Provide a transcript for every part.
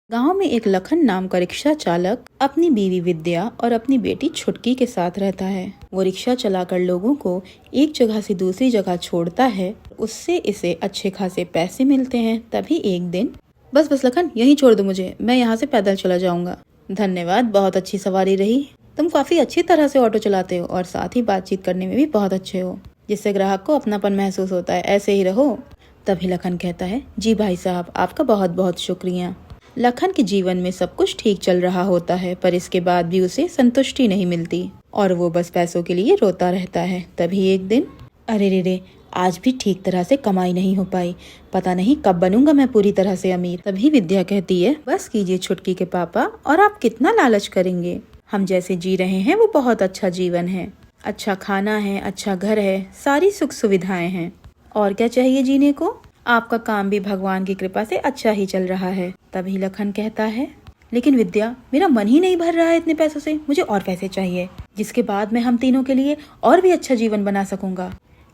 गांव में एक लखन नाम का रिक्शा चालक अपनी बीवी विद्या और अपनी बेटी छुटकी के साथ रहता है। वो रिक्शा चलाकर लोगों को एक जगह से दूसरी जगह छोड़ता है। उससे इसे अच्छे खासे पैसे मिलते हैं। तभी एक दिन, बस बस लखन, यहीं छोड़ दो मुझे, मैं यहाँ से पैदल चला जाऊंगा। धन्यवाद, बहुत अच्छी सवारी रही। तुम काफी अच्छी तरह से ऑटो चलाते हो और साथ ही बातचीत करने में भी बहुत अच्छे हो, जिससे ग्राहक को अपनापन महसूस होता है। ऐसे ही रहो। तभी लखन कहता है, जी भाई साहब, आपका बहुत बहुत शुक्रिया। लखन के जीवन में सब कुछ ठीक चल रहा होता है, पर इसके बाद भी उसे संतुष्टि नहीं मिलती और वो बस पैसों के लिए रोता रहता है। तभी एक दिन, अरे रे रे, आज भी ठीक तरह से कमाई नहीं हो पाई। पता नहीं कब बनूंगा मैं पूरी तरह से अमीर। तभी विद्या कहती है, बस कीजिए छुटकी के पापा, और आप कितना लालच करेंगे। हम जैसे जी रहे हैं वो बहुत अच्छा जीवन है। अच्छा खाना है, अच्छा घर है, सारी सुख सुविधाएं हैं। और क्या चाहिए जीने को। आपका काम भी भगवान की कृपा से अच्छा ही चल रहा है। तभी लखन कहता है, लेकिन विद्या, मेरा मन ही नहीं भर रहा है इतने पैसों से। मुझे और पैसे चाहिए, जिसके बाद मैं हम तीनों के लिए और भी अच्छा जीवन बना सकूंगा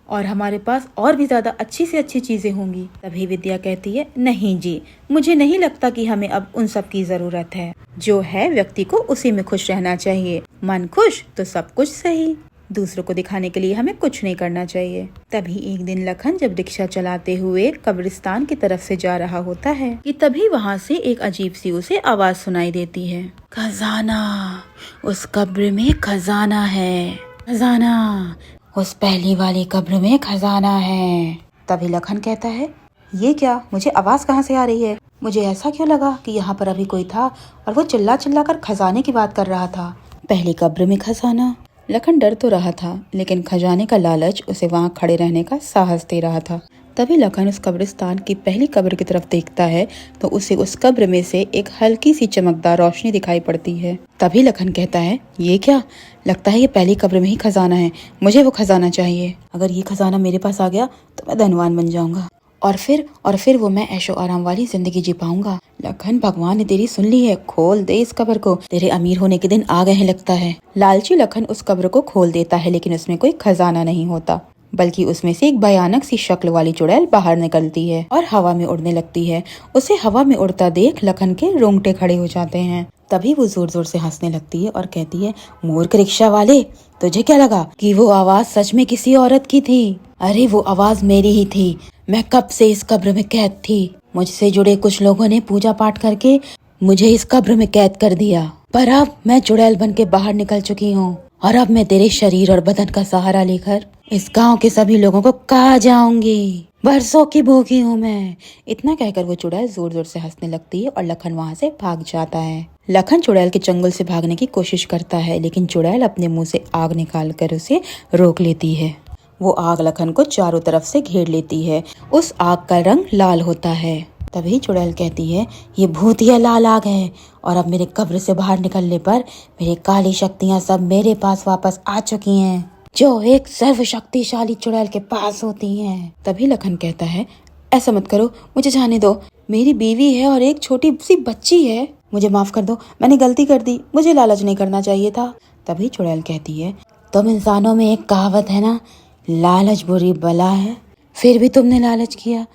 और हमारे पास और भी ज्यादा अच्छी से अच्छी चीजें होंगी। तभी विद्या कहती है, नहीं जी, मुझे नहीं लगता कि हमें अब उन सब की जरूरत है। जो है व्यक्ति को उसी में खुश रहना चाहिए। मन खुश तो सब कुछ सही। दूसरों को दिखाने के लिए हमें कुछ नहीं करना चाहिए। तभी एक दिन लखन जब रिक्शा चलाते हुए कब्रिस्तान की तरफ से जा रहा होता है कि तभी वहाँ से एक अजीब सी उसे आवाज सुनाई देती है, खजाना, उस कब्र में खजाना है, खजाना, उस पहली वाली कब्र में खजाना है। तभी लखन कहता है, ये क्या, मुझे आवाज कहाँ से आ रही है। मुझे ऐसा क्यों लगा कि यहाँ पर अभी कोई था और वो चिल्ला चिल्ला कर खजाने की बात कर रहा था। पहली कब्र में खजाना। लखन डर तो रहा था, लेकिन खजाने का लालच उसे वहाँ खड़े रहने का साहस दे रहा था। तभी लखन उस कब्रिस्तान की पहली कब्र की तरफ देखता है तो उसे उस कब्र में से एक हल्की सी चमकदार रोशनी दिखाई पड़ती है। तभी लखन कहता है, ये क्या, लगता है ये पहली कब्र में ही खजाना है। मुझे वो खजाना चाहिए। अगर ये खजाना मेरे पास आ गया तो मैं धनवान बन जाऊंगा और फिर वो मैं ऐशो आराम वाली जिंदगी जी पाऊंगा। लखन, भगवान ने तेरी सुन ली है, खोल दे इस कब्र को। तेरे अमीर होने के दिन आ गए हैं लगता है। लालची लखन उस कब्र को खोल देता है, लेकिन उसमें कोई खजाना नहीं होता, बल्कि उसमें से एक भयानक सी शक्ल वाली चुड़ैल बाहर निकलती है और हवा में उड़ने लगती है। उसे हवा में उड़ता देख लखन के रोंगटे खड़े हो जाते हैं। तभी वो जोर जोर से हंसने लगती है और कहती है, मूर्ख रिक्शा वाले, तुझे क्या लगा कि वो आवाज सच में किसी औरत की थी। अरे वो आवाज मेरी ही थी। मैं कब से इस कब्र में कैद थी। मुझसे जुड़े कुछ लोगों ने पूजा पाठ करके मुझे इस कब्र में कैद कर दिया, पर अब मैं चुड़ैल बन के बाहर निकल चुकी हूँ और अब मैं तेरे शरीर और बदन का सहारा लेकर इस गांव के सभी लोगों को खा जाऊंगी। बरसों की भूखी हूँ मैं। इतना कहकर वो चुड़ैल जोर जोर से हंसने लगती है और लखन वहाँ से भाग जाता है। लखन चुड़ैल के चंगुल से भागने की कोशिश करता है, लेकिन चुड़ैल अपने मुंह से आग निकाल कर उसे रोक लेती है। वो आग लखन को चारों तरफ से घेर लेती है। उस आग का रंग लाल होता है। तभी चुड़ैल कहती है, ये भूतिया लाल आग है और अब मेरे कब्र से बाहर निकलने पर मेरी काली शक्तियाँ सब मेरे पास वापस आ चुकी हैं, जो एक सर्वशक्तिशाली चुड़ैल के पास होती हैं। तभी लखन कहता है, ऐसा मत करो, मुझे जाने दो। मेरी बीवी है और एक छोटी सी बच्ची है। मुझे माफ कर दो, मैंने गलती कर दी। मुझे लालच नहीं करना चाहिए था। तभी चुड़ैल कहती है, तुम इंसानों में एक कहावत है ना, लालच बुरी बला है, फिर भी तुमने लालच किया।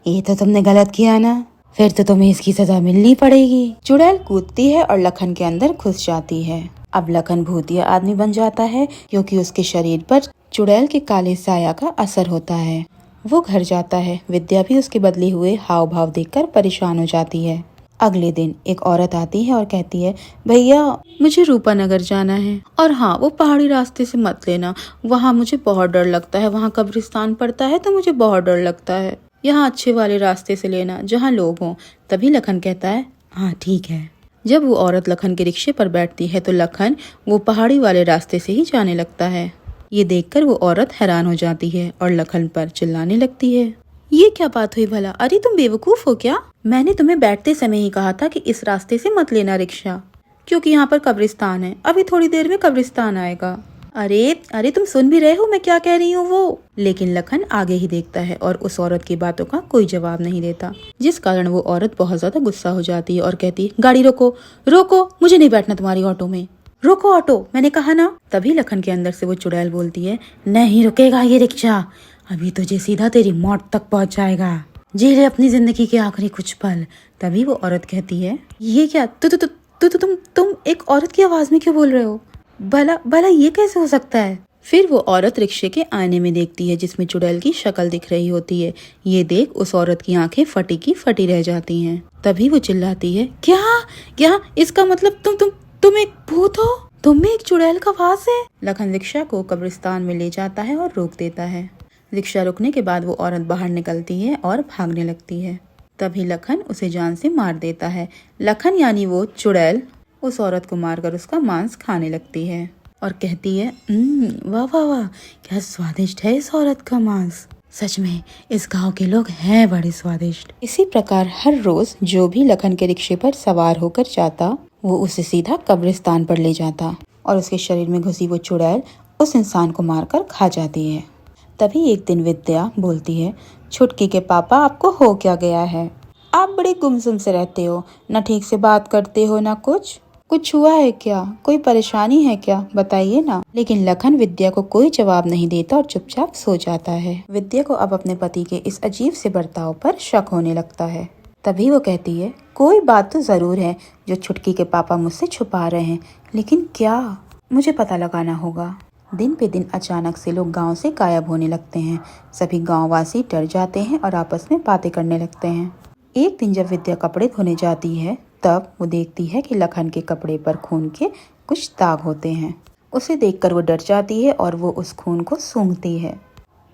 ये तो तुमने गलत किया ना, फिर तो तुम्हें इसकी सजा मिलनी पड़ेगी। चुड़ैल कूदती है और लखन के अंदर घुस जाती है। अब लखन भूतिया आदमी बन जाता है, क्योंकि उसके शरीर पर चुड़ैल के काले साया का असर होता है। वो घर जाता है। विद्या भी उसके बदले हुए हाव भाव देखकर परेशान हो जाती है। अगले दिन एक औरत आती है और कहती है, भैया, मुझे रूपानगर जाना है, और हाँ, वो पहाड़ी रास्ते से मत लेना, वहाँ मुझे बहुत डर लगता है। वहाँ कब्रिस्तान पड़ता है तो मुझे बहुत डर लगता है। यहाँ अच्छे वाले रास्ते से लेना, जहाँ लोग हों। तभी लखन कहता है, हाँ ठीक है। जब वो औरत लखन के रिक्शे पर बैठती है तो लखन वो पहाड़ी वाले रास्ते से ही जाने लगता है। ये देखकर वो औरत हैरान हो जाती है और लखन पर चिल्लाने लगती है, ये क्या बात हुई भला? अरे तुम बेवकूफ हो क्या? मैंने तुम्हें बैठते समय ही कहा था कि इस रास्ते से मत लेना रिक्शा, क्योंकि यहाँ पर कब्रिस्तान है। अभी थोड़ी देर में कब्रिस्तान आएगा। अरे अरे, तुम सुन भी रहे हो मैं क्या कह रही हूँ वो? लेकिन लखन आगे ही देखता है और उस औरत की बातों का कोई जवाब नहीं देता, जिस कारण वो औरत बहुत ज्यादा गुस्सा हो जाती है और कहती है, गाड़ी रोको, रोको, मुझे नहीं बैठना तुम्हारी ऑटो में। रोको ऑटो, मैंने कहा ना। तभी लखन के अंदर से वो चुड़ैल बोलती है, नहीं रुकेगा ये रिक्शा, अभी तुझे सीधा तेरी मौत तक पहुंचाएगा। जी ले अपनी जिंदगी के आखिरी कुछ पल। तभी वो औरत कहती है, ये क्या, तुम एक औरत की आवाज में क्यों बोल रहे हो? भला भला ये कैसे हो सकता है? फिर वो औरत रिक्शे के आईने में देखती है जिसमें चुड़ैल की शक्ल दिख रही होती है। ये देख उस औरत की आंखें फटी की फटी रह जाती हैं। तभी वो चिल्लाती है, क्या क्या इसका मतलब तुम एक भूत हो? तुम में एक चुड़ैल का वास है? लखन रिक्शा को कब्रिस्तान में ले जाता है और रोक देता है। रिक्शा रुकने के बाद वो औरत बाहर निकलती है और भागने लगती है। तभी लखन उसे जान से मार देता है। लखन यानी वो चुड़ैल उस औरत को मारकर उसका मांस खाने लगती है और कहती है, वाह वाह वाह, क्या स्वादिष्ट है इस औरत का मांस। सच में इस गांव के लोग हैं बड़े स्वादिष्ट। इसी प्रकार हर रोज जो भी लखन के रिक्शे पर सवार होकर जाता, वो उसे सीधा कब्रिस्तान पर ले जाता और उसके शरीर में घुसी वो चुड़ैल उस इंसान को मारकर खा जाती है। तभी एक दिन विद्या बोलती है, छुटकी के पापा, आपको हो क्या गया है? आप बड़े गुमसुम से रहते हो, न ठीक से बात करते हो न कुछ हुआ है क्या? कोई परेशानी है क्या? बताइए ना। लेकिन लखन विद्या को कोई जवाब नहीं देता और चुपचाप सो जाता है। विद्या को अब अपने पति के इस अजीब से बर्ताव पर शक होने लगता है। तभी वो कहती है, कोई बात तो जरूर है जो छुटकी के पापा मुझसे छुपा रहे हैं, लेकिन क्या? मुझे पता लगाना होगा। दिन पे दिन अचानक से लोग गांव से गायब होने लगते हैं। सभी गांववासी डर जाते हैं और आपस में बातें करने लगते हैं। एक दिन जब विद्या कपड़े धोने जाती है, तब वो देखती है कि लखन के कपड़े पर खून के कुछ दाग होते हैं। उसे देखकर वो डर जाती है और वो उस खून को सूंघती है।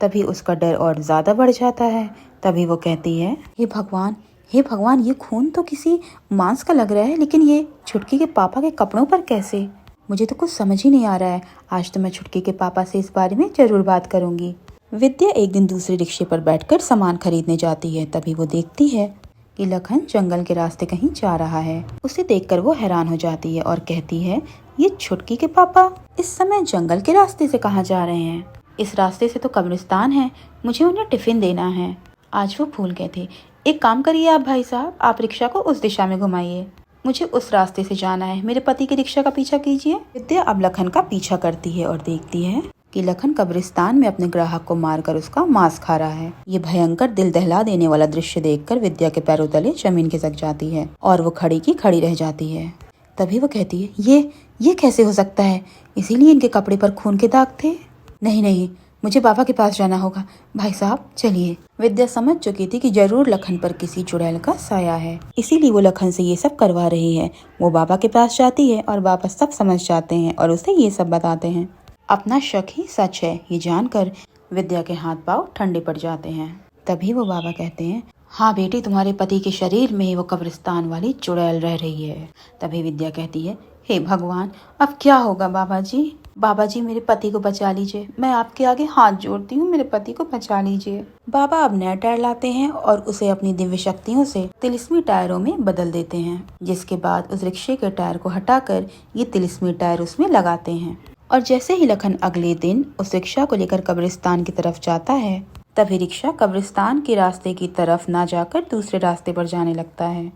तभी उसका डर और ज्यादा बढ़ जाता है। तभी वो कहती है, हे भगवान, ये खून तो किसी मांस का लग रहा है, लेकिन ये छुटकी के पापा के कपड़ों पर कैसे? मुझे तो कुछ समझ ही नहीं आ रहा है। आज तो मैं छुटकी के पापा से इस बारे में जरूर बात करूंगी। विद्या एक दिन दूसरे रिक्शे पर बैठकर सामान खरीदने जाती है। तभी वो देखती है कि लखन जंगल के रास्ते कहीं जा रहा है। उसे देखकर वो हैरान हो जाती है और कहती है, ये छुटकी के पापा इस समय जंगल के रास्ते से कहाँ जा रहे हैं? इस रास्ते से तो कब्रिस्तान है, मुझे उन्हें टिफिन देना है। आज वो भूल गए थे। एक काम करिए आप भाई साहब, आप रिक्शा को उस दिशा में घुमाइए, मुझे उस रास्ते से जाना है। मेरे पति के रिक्शा का पीछा कीजिए। विद्या अब लखन का पीछा करती है और देखती है कि लखन कब्रिस्तान में अपने ग्राहक को मारकर उसका मांस खा रहा है। ये भयंकर दिल दहला देने वाला दृश्य देखकर विद्या के पैरों तले जमीन खिसक जाती है और वो खड़ी की खड़ी रह जाती है। तभी वो कहती है, ये कैसे हो सकता है? इसीलिए इनके कपड़े पर खून के दाग थे। नहीं, मुझे बाबा के पास जाना होगा। भाई साहब चलिए। विद्या समझ चुकी थी कि जरूर लखन पर किसी चुड़ैल का साया है, इसीलिए वो लखन से ये सब करवा रही है। वो बाबा के पास जाती है और बाबा सब समझ जाते हैं और उसे ये सब बताते हैं। अपना शक ही सच है, ये जानकर विद्या के हाथ पांव ठंडे पड़ जाते हैं। तभी वो बाबा कहते हैं, हाँ बेटी, तुम्हारे पति के शरीर में ही वो कब्रिस्तान वाली चुड़ैल रह रही है। तभी विद्या कहती है, हे भगवान, अब क्या होगा बाबा जी? बाबा जी मेरे पति को बचा लीजिए, मैं आपके आगे हाथ जोड़ती हूँ, मेरे पति को बचा लीजिए। बाबा अब नया टायर लाते हैं और उसे अपनी दिव्य शक्तियों से तिलिस्मी टायरों में बदल देते हैं, जिसके बाद उस रिक्शे के टायर को हटाकर ये तिलिस्मी टायर उसमें लगाते हैं। और जैसे ही लखन अगले दिन उस रिक्शा को लेकर कब्रिस्तान की तरफ जाता है, तभी रिक्शा कब्रिस्तान के रास्ते की तरफ ना जाकर दूसरे रास्ते पर जाने लगता है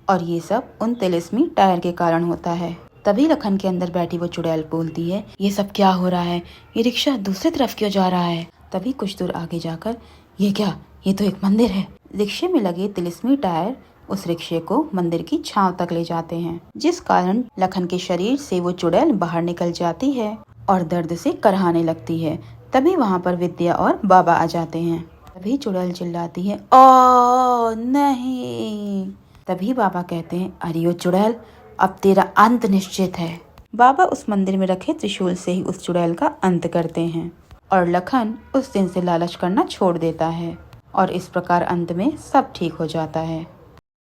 और ये सब उन तिलिस्मी टायर के कारण होता है। तभी लखन के अंदर बैठी वो चुड़ैल बोलती है, ये सब क्या हो रहा है? ये रिक्शा दूसरी तरफ क्यों जा रहा है? तभी कुछ दूर आगे जाकर, ये क्या, ये तो एक मंदिर है। रिक्शे में लगे तिलिस्मी टायर उस रिक्शे को मंदिर की छांव तक ले जाते हैं, जिस कारण लखन के शरीर से वो चुड़ैल बाहर निकल जाती है और दर्द से करहाने लगती है। तभी वहाँ पर विद्या और बाबा आ जाते हैं। तभी चुड़ैल चिल्लाती है, ओ नहीं। तभी बाबा कहते हैं, अरे ओ चुड़ैल, अब तेरा अंत निश्चित है। बाबा उस मंदिर में रखे त्रिशूल से ही उस चुड़ैल का अंत करते हैं और लखन उस दिन से लालच करना छोड़ देता है और इस प्रकार अंत में सब ठीक हो जाता है।